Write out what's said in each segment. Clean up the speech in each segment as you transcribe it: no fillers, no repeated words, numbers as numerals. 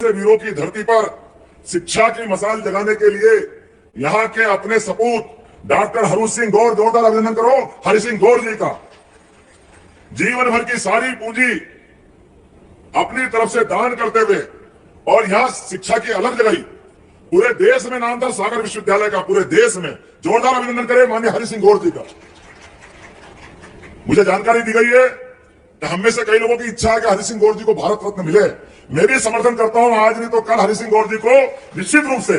से वीरों की धरती पर शिक्षा की मसाल जगाने के लिए यहाँ के अपने सपूत डॉक्टर हरि सिंह गौर, जोरदार अभिनंदन करो हरि सिंह गौर जी का। जीवन भर की सारी पूंजी अपनी तरफ से दान करते हुए और यहाँ शिक्षा की अलग जगाई। पूरे देश में नाम था सागर विश्वविद्यालय का, पूरे देश में। जोरदार अभिनंदन करें माननीय हरि सिंह गौर जी का। मुझे जानकारी दी गई है कि हम में से कई लोगों की इच्छा है कि हरि सिंह गौर जी को भारत रत्न मिले। मैं भी समर्थन करता हूं, आज नहीं तो कल हरि सिंह गौर जी को निश्चित रूप से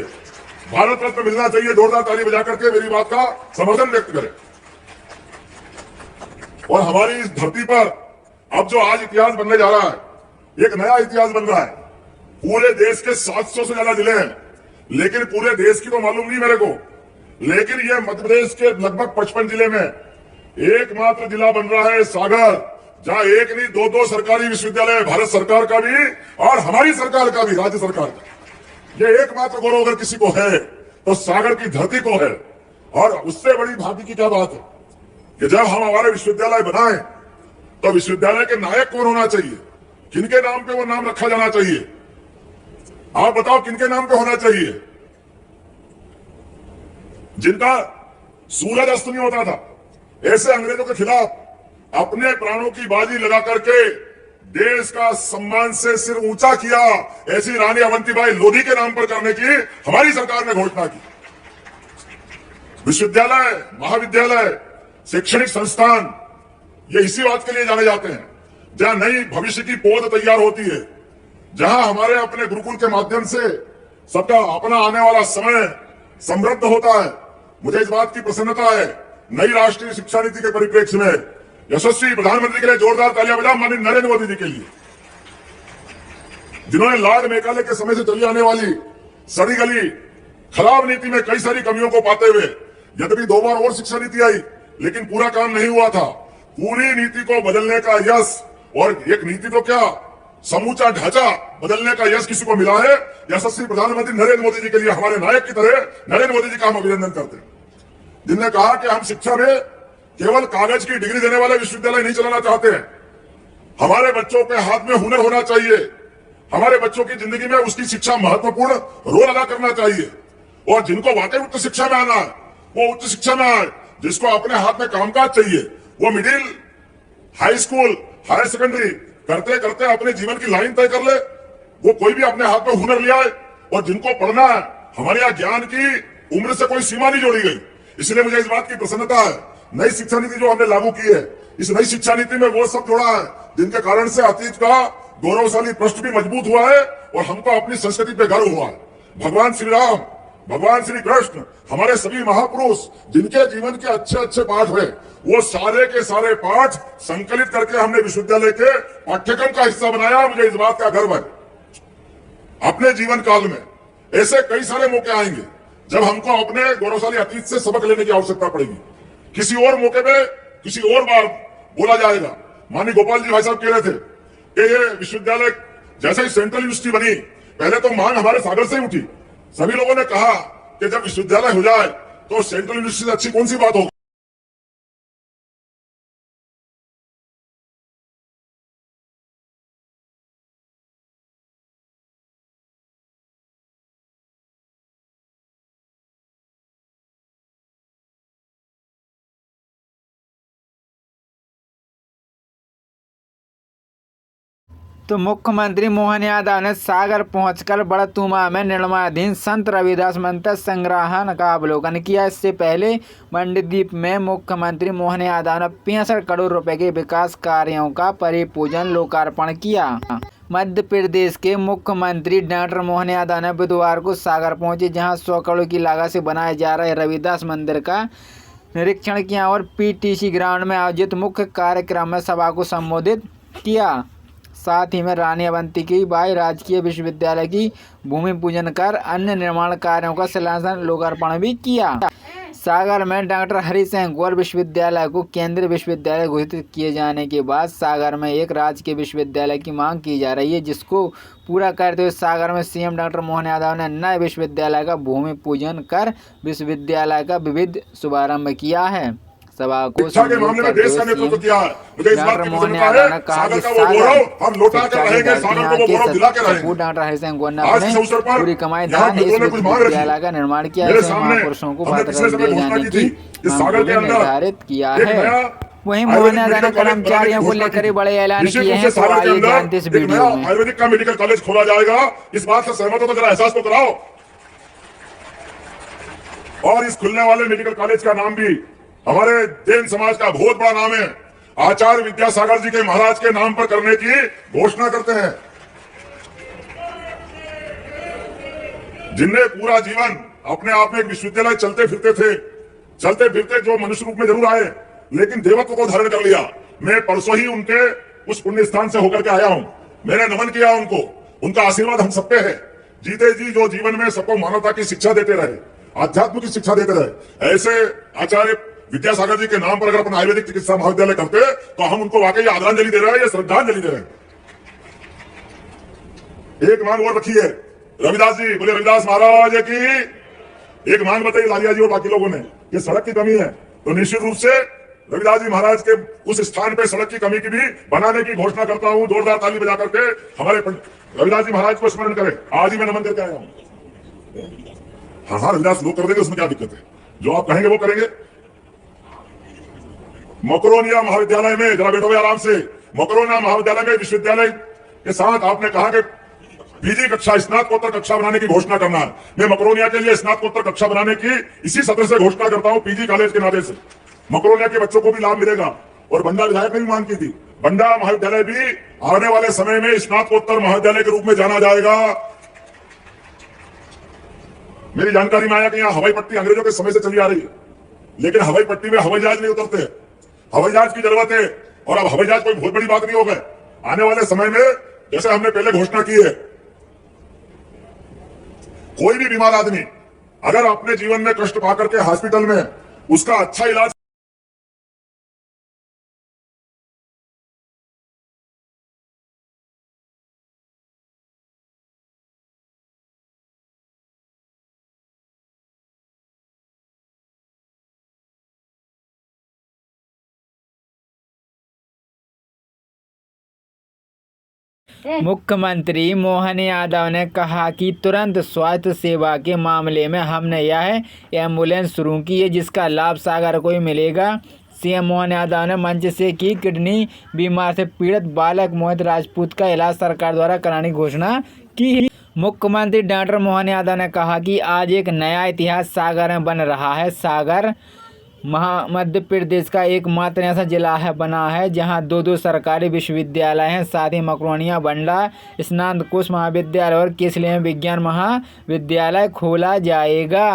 भारत रत्न मिलना चाहिए। जोरदार ताली बजा करके मेरी बात का समर्थन व्यक्त करें। और हमारी इस धरती पर अब जो आज इतिहास बनने जा रहा है, एक नया इतिहास बन रहा है। पूरे देश के 700 से ज्यादा जिले हैं, लेकिन पूरे देश की तो मालूम नहीं मेरे को, लेकिन ये मध्य प्रदेश के लगभग 55 जिले में एकमात्र जिला बन रहा है सागर, जहां एक नहीं दो सरकारी विश्वविद्यालय, भारत सरकार का भी और हमारी सरकार का भी, राज्य सरकार का। ये एकमात्र गौरव अगर किसी को है तो सागर की धरती को है। और उससे बड़ी भाग्य की क्या बात है कि जब हम हमारे विश्वविद्यालय बनाए तो विश्वविद्यालय के नायक कौन होना चाहिए, किनके नाम पे वो नाम रखा जाना चाहिए? आप बताओ किनके नाम पे होना चाहिए? जिनका सूरज अस्त नहीं होता था, ऐसे अंग्रेजों के खिलाफ अपने प्राणों की बाजी लगा करके देश का सम्मान से सिर ऊंचा किया, ऐसी रानी अवंतीबाई लोधी के नाम पर करने की हमारी सरकार ने घोषणा की। विश्वविद्यालय, महाविद्यालय, शैक्षणिक संस्थान ये इसी बात के लिए जाने जाते हैं जहां नई भविष्य की पौध तैयार होती है, जहां हमारे अपने गुरुकुल के माध्यम से सबका अपना आने वाला समय समृद्ध होता है। मुझे इस बात की प्रसन्नता है, नई राष्ट्रीय शिक्षा नीति के परिप्रेक्ष्य में यशस्वी प्रधानमंत्री के लिए जोरदार तालियां बजाओ माननीय नरेंद्र मोदी जी के लिए, जिन्होंने लॉर्ड मेकाले के समय से चली आने वाली सड़ी गली खराब नीति में कई सारी कमियों को पाते हुए, यद्यपि 2 बार और शिक्षा नीति आई लेकिन पूरा काम नहीं हुआ था, पूरी नीति को बदलने का यश, और एक नीति तो क्या समूचा ढांचा बदलने का यश किसी को मिला है, यशस्वी प्रधानमंत्री नरेंद्र मोदी जी के लिए हमारे नायक की तरह नरेंद्र मोदी जी का हम अभिनंदन करते हैं, जिनने कहा कि हम शिक्षा में केवल कागज की डिग्री देने वाले विश्वविद्यालय नहीं चलाना चाहते हैं। हमारे बच्चों के हाथ में हुनर होना चाहिए, हमारे बच्चों की जिंदगी में उसकी शिक्षा महत्वपूर्ण रोल अदा करना चाहिए। और जिनको वाकई उच्च शिक्षा में आना है वो उच्च शिक्षा में आए, जिसको अपने हाथ में कामकाज चाहिए वो middle, high school, higher secondary करते करते अपने जीवन की लाइन तय कर ले, वो कोई भी अपने हाथ में हुनर ले आए। और जिनको पढ़ना है, हमारे यहाँ ज्ञान की उम्र से कोई सीमा नहीं जोड़ी गई। इसलिए मुझे इस बात की प्रसन्नता है, नई शिक्षा नीति जो हमने लागू की है, इस नई शिक्षा नीति में वो सब जोड़ा है जिनके कारण से अतीत का गौरवशाली पृष्ठ भी मजबूत हुआ है और हमको अपनी संस्कृति पे गर्व हुआ है। भगवान श्री राम, भगवान श्री कृष्ण, हमारे सभी महापुरुष जिनके जीवन के अच्छे अच्छे पाठ हुए, वो सारे के सारे पाठ संकलित करके हमने विश्वविद्यालय के पाठ्यक्रम का हिस्सा बनाया। मुझे इस बात का गर्व है। अपने जीवन काल में ऐसे कई सारे मौके आएंगे जब हमको अपने गौरवशाली अतीत से सबक लेने की आवश्यकता पड़ेगी। किसी और मौके पे किसी और बार बोला जाएगा। माननीय गोपाल जी भाई साहब कह रहे थे कि ये विश्वविद्यालय जैसे ही सेंट्रल यूनिवर्सिटी बनी, पहले तो मांग हमारे सागर से ही उठी। सभी लोगों ने कहा कि जब विश्वविद्यालय हो जाए तो सेंट्रल यूनिवर्सिटी से अच्छी कौन सी बात होगी। तो मुख्यमंत्री मोहन यादव ने सागर पहुंचकर बड़तुमा में निर्माणाधीन संत रविदास मंदिर संग्रहालय का अवलोकन किया। इससे पहले मंडीदीप में मुख्यमंत्री मोहन यादव ने 65 करोड़ रुपए के विकास कार्यों का परिपूजन लोकार्पण किया। मध्य प्रदेश के मुख्यमंत्री डॉक्टर मोहन यादव ने बुधवार को सागर पहुंचे, जहां 100 करोड़ की लागत से बनाए जा रहे रविदास मंदिर का निरीक्षण किया और पीटीसी ग्राउंड में आयोजित मुख्य कार्यक्रम में सभा को संबोधित किया। साथ ही में रानी अवंतीबाई राजकीय विश्वविद्यालय की भूमि पूजन कर अन्य निर्माण कार्यों का शिलान्यास लोकार्पण भी किया। सागर में डॉक्टर हरि सिंह गौर विश्वविद्यालय को केंद्रीय विश्वविद्यालय घोषित किए जाने के बाद सागर में एक राजकीय विश्वविद्यालय की मांग की जा रही है, जिसको पूरा करते हुए सागर में सीएम डॉक्टर मोहन यादव ने नए विश्वविद्यालय का भूमि पूजन कर विश्वविद्यालय का विविध शुभारंभ किया है। सभा को शिक्षा के मामले में देश का नेतृत्व किया है। मुझे इस बात की प्रसन्नता है, सागर का वो गौरव हम लौटा कर रहेंगे, सागर को वो गौरव दिला के रहेंगे। डॉक्टर हरिसिंह गोन्ना आज इस अवसर पर पूरी कमाई यहाँ दान इस मित्रों ने कुछ मांग रखी है। विद्यालय का निर्माण किया मेरे है, सामने महापुरुषों को हमने पिछले समय घोषणा की थी कि सागर के अंदर निर्धारित किया एक है। नया वहीं आयुर्वेदिक मोहन मेडिकल ने कॉलेज कर्मचारियों को बनाने की लेकर ही घोषणा बड़े ऐलान निश्चित किए रूप हैं, से तो सागर के आइए जानते इस अंदर एक वीडियो नया में। आयुर्वेदिक का मेडिकल कॉलेज खोला जाएगा। इस बात से सहमत हो तो जरा एहसास तो कराओ। और इस खुलने वाले मेडिकल कॉलेज का नाम भी हमारे जैन समाज का बहुत बड़ा नाम है, आचार्य विद्यासागर जी के महाराज के नाम पर करने की घोषणा करते हैं, जिनने पूरा जीवन अपने आप में एक विश्वविद्यालय चलते फिरते जो मनुष्य रूप में जरूर आए, लेकिन देवत्व को धारण कर लिया। मैं परसों ही उनके उस पुण्य स्थान से होकर के आया हूं। मैंने नमन किया उनको, उनका आशीर्वाद हम सब पे है। जीते जी जो जीवन में सबको मानवता की शिक्षा देते रहे, आध्यात्म की शिक्षा देते रहे, ऐसे आचार्य विद्यासागर जी के नाम पर अगर अपन आयुर्वेदिक चिकित्सा महाविद्यालय करते तो हम उनको वाकई आदरांजलि दे रहे हैं या श्रद्धांजलि दे रहे हैं। एक मांग और रखी है रविदास जी, बोले रविदास महाराज की। एक मांग बताई लालिया जी और बाकी लोगों ने कि सड़क की कमी है, तो निश्चित रूप से रविदास जी महाराज के उस स्थान पे सड़क की कमी की भी बनाने की घोषणा करता हूं। जोरदार ताली बजा करके हमारे रविदास जी महाराज को स्मरण करें। आज ही मैं नमन करके आया हूं। हाँ, रविदास लोग कर देंगे, उसमें क्या दिक्कत है, जो आप कहेंगे वो करेंगे। मकरोनिया महाविद्यालय में, जरा बैठो आराम से, मकरोनिया महाविद्यालय में विश्वविद्यालय के साथ आपने कहा कि पीजी कक्षा, स्नातकोत्तर कक्षा बनाने की घोषणा करना है। मैं मकरोनिया के लिए स्नातकोत्तर कक्षा बनाने की इसी सत्र से घोषणा करता हूं, पीजी कॉलेज के नाते से। मकरोनिया के बच्चों को भी लाभ मिलेगा। और बंडा विधायक ने भी मांग की थी, बंडा महाविद्यालय भी आने वाले समय में स्नातकोत्तर महाविद्यालय के रूप में जाना जाएगा। मेरी जानकारी में आया कि यहाँ हवाई पट्टी अंग्रेजों के समय से चली आ रही है, लेकिन हवाई पट्टी में हवाई जहाज नहीं उतरते। हवाई जहाज की जरूरत है, और अब हवाई जहाज कोई बहुत बड़ी बात नहीं हो गए। आने वाले समय में जैसे हमने पहले घोषणा की है, कोई भी बीमार आदमी अगर अपने जीवन में कष्ट पाकर के हॉस्पिटल में उसका अच्छा इलाज मुख्यमंत्री मोहन यादव ने कहा कि तुरंत स्वास्थ्य सेवा के मामले में हमने यह एम्बुलेंस शुरू की है, जिसका लाभ सागर को ही मिलेगा। सीएम मोहन यादव ने मंच से की किडनी बीमार से पीड़ित बालक मोहित राजपूत का इलाज सरकार द्वारा कराने की घोषणा की। मुख्यमंत्री डॉक्टर मोहन यादव ने कहा कि आज एक नया इतिहास सागर में बन रहा है। सागर मध्य प्रदेश का एकमात्र ऐसा जिला बना है जहां दो सरकारी विश्वविद्यालय हैं। साथ ही मकरोनिया, बंडा स्नातकोत्तर महाविद्यालय और केसली विज्ञान महाविद्यालय खोला जाएगा।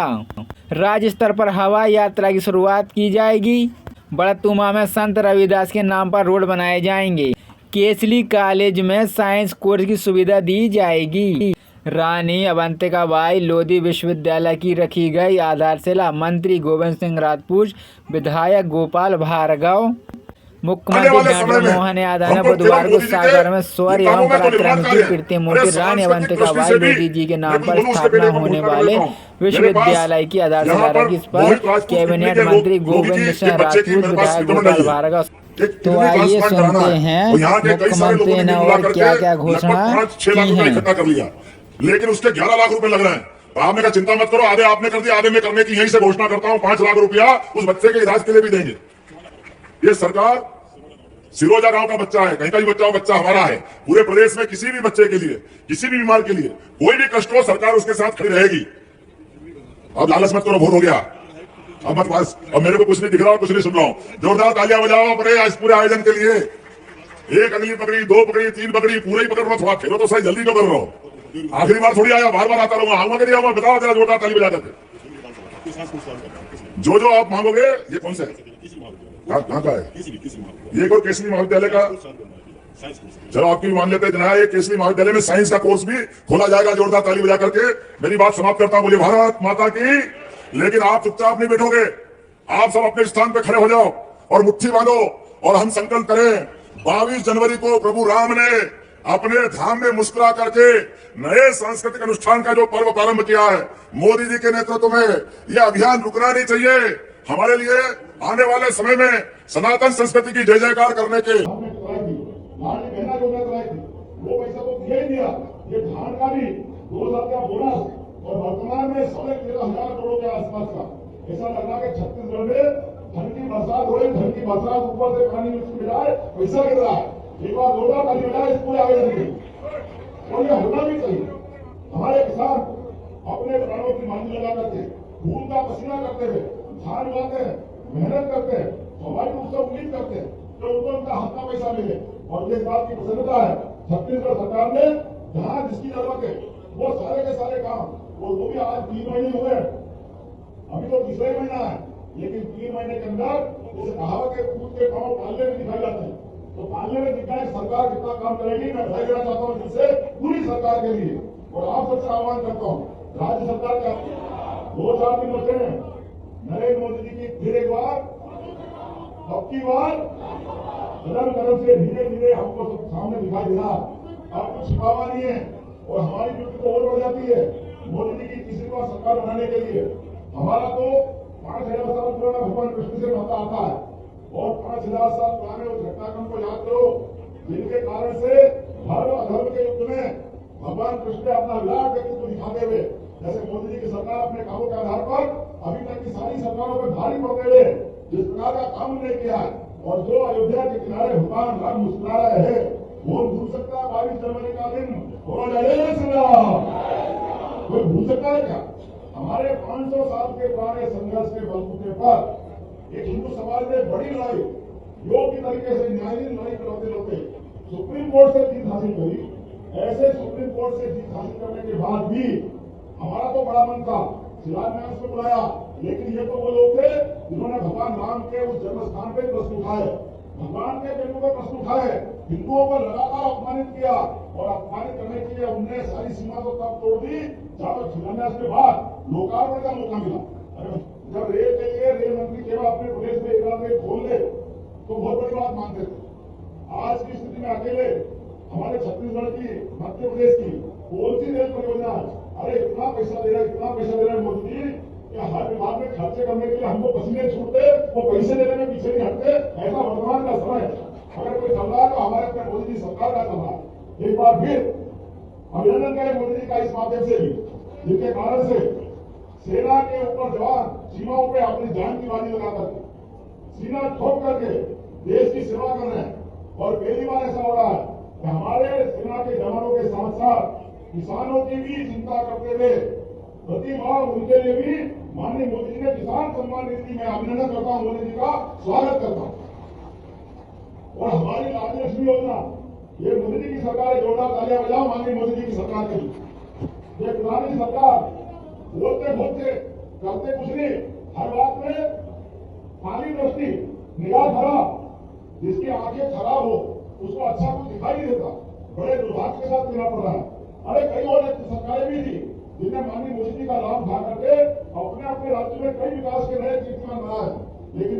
राज्य स्तर पर हवाई यात्रा की शुरुआत की जाएगी। बड़तुमा में संत रविदास के नाम पर रोड बनाए जाएंगे। केसली कॉलेज में साइंस कोर्स की सुविधा दी जाएगी। रानी अवंतिकाबाई लोधी विश्वविद्यालय की रखी गई आधारशिला। मंत्री गोविंद सिंह राजपूत, विधायक गोपाल भार्गव। मुख्यमंत्री डॉक्टर मोहन यादव ने बुधवार को सागर में शौर्य एवं पराक्रम की कीर्तिमूर्ति रानी अवंतिकाबाई लोधी जी के नाम पर स्थापना होने वाले विश्वविद्यालय की आधारशिला रखी। इस पर कैबिनेट मंत्री गोविंद सिंह राजपूत, विधायक गोपाल भार्गव। तो आइए सुनते हैं मुख्यमंत्री ने और क्या क्या घोषणा की है। लेकिन उसके 11 लाख रुपए लग रहे हैं। आपने कहा चिंता मत करो, आधे आपने कर दिया, आधे में करने की यहीं से घोषणा करता हूं। 5 लाख रुपया उस बच्चे के इलाज के लिए भी देंगे। ये सरकार सिरोजा गांव का बच्चा है, कहीं का भी बच्चा हो, बच्चा हमारा है। पूरे प्रदेश में किसी भी बच्चे के लिए, किसी भी बीमार के लिए कोई भी कष्ट हो, सरकार उसके साथ खड़ी रहेगी। अब लालच मत करो, बहुत हो गया। अब मत पास, अब मेरे को कुछ नहीं दिख रहा, कुछ नहीं सुन रहा हूं। जोरदार तालियां बजाओ अपने इस पूरे आयोजन के लिए। एक अगली पकड़ी, 2 पकड़ी, 3 पकड़ी, पूरे ही पकड़ लो। थोड़ा खेलो तो सही, जल्दी क्यों कर रहे हो? आखिरी बार थोड़ी आया, बार बार आता रहूंगा। आऊंगा कि नहीं आऊंगा? बताओ जरा, जोरदार ताली बजा देते। जो आप मांगोगे, ये कौन सा है, कहाँ का है? ये और केसरी महाविद्यालय का, चलो आपकी भी मान लेते हैं। ये केसरी महाविद्यालय में साइंस का कोर्स भी खोला जाएगा। जोरदार ताली बजा करके मेरी बात समाप्त करता हूं। बोलिए भारत माता की। लेकिन आप चुपचाप नहीं बैठोगे, आप सब अपने स्थान पर खड़े हो जाओ और मुट्ठी बांधो और हम संकल्प करें। 22 जनवरी को प्रभु राम ने अपने धाम में मुस्कुरा करके नए सांस्कृतिक अनुष्ठान का जो पर्व प्रारंभ किया है, मोदी जी के नेतृत्व में यह अभियान रुकना नहीं चाहिए। हमारे लिए आने वाले समय में सनातन संस्कृति की जय जयकार करने के हमने कराई थी, लाडली बहना योजना कराई थी, वो पैसा तो दिया ही दिया। ये धान का भी 2000 का बोनस और वर्तमान में 13,500 करोड़ के आसपास का ऐसा लग रहा है कि छत्तीसगढ़ में धन की बरसात हो रही, धन की बरसात ऊपर से पानी मिलाए पैसा गिर रहा है। एक बार 2 बार पानी मिलाए इसको आगे नहीं, और ये होना भी चाहिए। हमारे किसान अपने प्राणों की मांग लगा करके खून का पसीना करते हुए धान उगाते हैं, मेहनत करते हैं, स्वाभाविक रूप से उम्मीद करते हैं तो उनको उनका हक का पैसा मिले। और ये बात की प्रसन्नता है छत्तीसगढ़ सरकार ने जहाँ जिसकी जरूरत है वो सारे के सारे काम वो भी आज 3 महीने हुए हैं, अभी तो तीसरा ही महीना है, लेकिन 3 महीने के अंदर जैसे कहावत है कूद के पांव पालने में दिखाई जाते हैं, तो पालने में दिखाए सरकार कितना काम करेगी। मैं बधाई देना चाहता हूँ जिससे पूरी सरकार के लिए, और आप सबसे आह्वान करता हूँ राज्य सरकार का 2-4 दिन बचे हैं, नरेंद्र मोदी जी की फिर एक बार अब की बार कदम कदम से धीरे धीरे हमको सब सामने दिखाई दे रहा। अब कुछ छिपावा नहीं है और हमारी ड्यूटी तो और बढ़ जाती है मोदी जी की तीसरी बार सरकार बनाने के लिए। हमारा तो 5,000 साल पुराना भगवान कृष्ण से नाता आता है और 5,000 साल पुराने उस घटनाक्रम को याद करो जिनके कारण से धर्म अधर्म के युद्ध में भगवान कृष्ण ने अपना विराट व्यक्तित्व दिखाते हुए, जैसे मोदी जी की सरकार अपने कामों के आधार पर अभी तक की सारी सरकारों पर भारी पड़ते हुए जिस प्रकार का काम उन्होंने किया है, और जो अयोध्या के किनारे भगवान राम मुस्कुरा रहे हैं वो भूल सकता है 22 जनवरी का दिन कोई भूल सकता है क्या? हमारे 500 साल के पुराने संघर्ष के बलबूते पर एक हिंदू समाज ने बड़ी लड़ाई योग्य तरीके से न्यायालयीन लड़ाई करते लड़ते सुप्रीम कोर्ट से जीत हासिल करी। ऐसे सुप्रीम कोर्ट से जीत हासिल करने के बाद भी हमारा तो बड़ा मन था शिलान्यास को बुलाया, लेकिन ये तो वो लोग थे जिन्होंने भगवान राम के उस जन्म स्थान पर प्रश्न उठाए, भगवान के जन्म पर प्रश्न उठाए, हिंदुओं को लगातार अपमानित किया और अपमानित करने के लिए उनने सारी सीमा तो तब तोड़ दी जब शिलान्यास के बाद लोकार्पण का मौका मिला। अरे जब रेल के लिए रेल मंत्री केवल अपने प्रदेश में एक रेल खोल दे तो बहुत बड़ी बात मानते थे। आज की स्थिति में अकेले हमारे छत्तीसगढ़ की, मध्य प्रदेश की कौन सी रेल परियोजना, अरे इतना पैसा दे रहा है मोदी जी कि हर विभाग में खर्चे करने के लिए हमको पसीने छूटते वो पैसे देने में पीछे नहीं हटते। ऐसा वर्तमान का समय अगर कोई चल रहा है तो हमारे अपने मोदी जी सरकार का चल रहा है। एक बार फिर अभिनंदन करें मोदी जी का इस माध्यम से भी, जिसके कारण से सेना के ऊपर जवान सीमाओं पे अपनी जान की बाजी लगाकर सीना ठोक करके देश की सेवा कर रहे हैं। और पहली बार ऐसा हो रहा है कि हमारे सेना के जवानों के साथ साथ किसानों की भी चिंता करते हुए प्रति माह उनके लिए भी माननीय मोदी जी ने किसान सम्मान निधि में अभिनंदन करता हूं, मोदी जी का स्वागत करता हूं। और हमारी लाडली लक्ष्मी योजना ये मोदी जी की सरकार है, जोरदार तालियां बजाओ माननीय मोदी जी की सरकार के लिए। ये पुरानी सरकार बोलते बोलते करते कुछ नहीं, हर बात में खाली दृष्टि निगाह खराब, जिसकी आंखें खराब हो उसको अच्छा कुछ दिखाई नहीं देता, बड़े दुर्भाग्य के साथ देना पड़ रहा है। अरे कई और सरकारें भी थी जिन्हें माननीय मोदी जी का लाभ उठा करके अपने अपने राज्य में कई विकास के नए कीर्तिमान बनाए, लेकिन